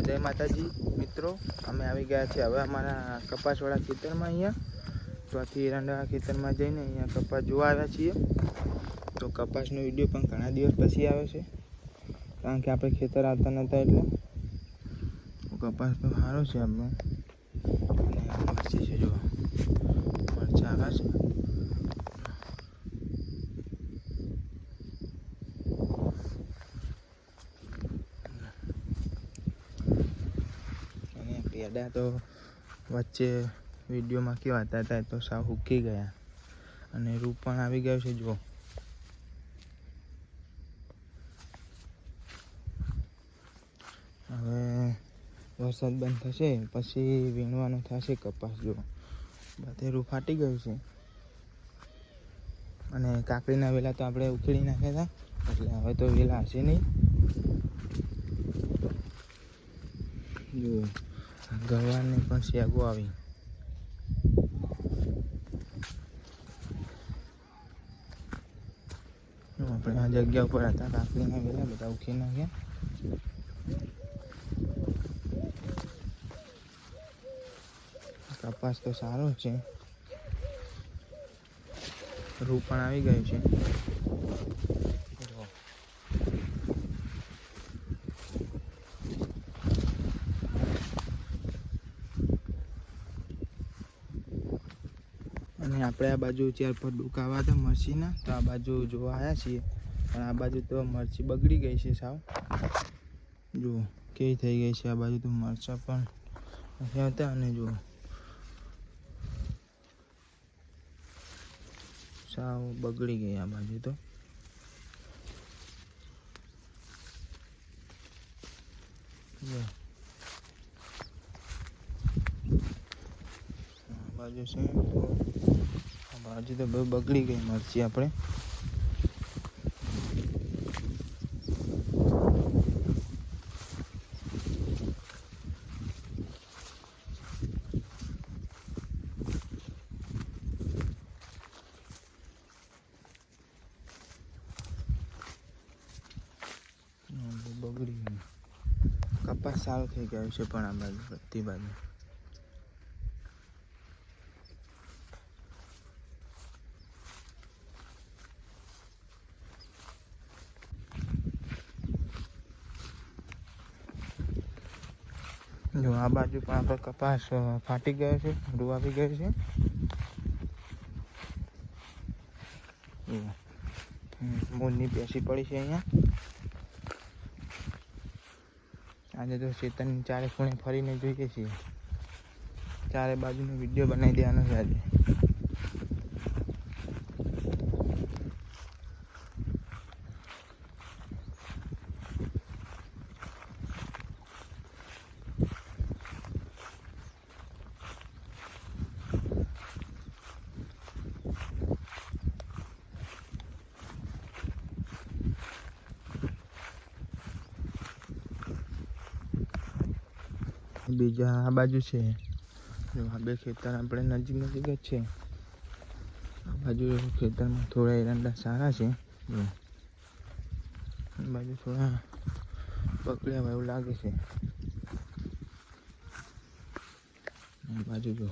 जय माताजी मित्रों, अमे आई गया है हवे अमरा कपासवाड़ा खेतर में। अँ तो आखी एरंडा खेतर में जईने अँ कपास जोवा आव्या छीए। तो कपासनो विडियो पण घणा दिवस पछी आवे छे, कारण के आपणे खेतर आवता नता एटले। कपास तो सारो छे आपणो अने मरची छे, जो मरचा आव्या छे। अने पेड़ा तो वच्चे विडियो में केवा हता तो साव हुकी गया अने रूप पण आवी गयो छे। जो हवे वरसाद बंद थशे पछी वीणवानुं थशे कपास। जो बधेरू फाटी गयुं छे अने काकड़ीना वेला तो आपणे उखेड़ी नाख्या था, એટલે હવે તો વેલા હશે નહીં। જો ગવારને પણ શેગો આવી। આપણે આ જગ્યા ઉપર હતા, કાકડીના વેલા બધા ઉખી નાખ્યા। कपास तो सारो छे, रूप पण आवी गयुं छे। अने आपणे आ बाजू 4 डूका आव्या हता मरचीना, तो आ बाजू जोवा आव्या छीए, पण आ बाजू तो मरची बगड़ी गई छे साव। जो केवी थई गई छे आ बाजू तो मरचा पण નથી આવતા। અને જો साव बगड़ी गई आ बाजू तो। बाजू से तो बाजू तो बहुत बगड़ी गई मरची आपणे। बगड़ी गई कपास सारो थई गयो छे, पण आ बाजू बधी बाजू जो आ बाजू पण आपणे कपास फाटी गयो छे, रूवा आवी गयो छे। मोरनी पेशी पड़ी छे अहींया। आज तो चेतन चारे खूणे फरीने जोईए छीए, चारे बाजूनो विडियो बनावी देवानो छे आज। बीजा आ बाजू छे, जो आ बे खेतर आपणे नजीक नजीक ज छे। आ बाजू खेतर में थोड़ा एरंडा सारा छे, जो आ बाजू थोड़ा पकड़्या होय एवुं लागे छे। आ बाजू जो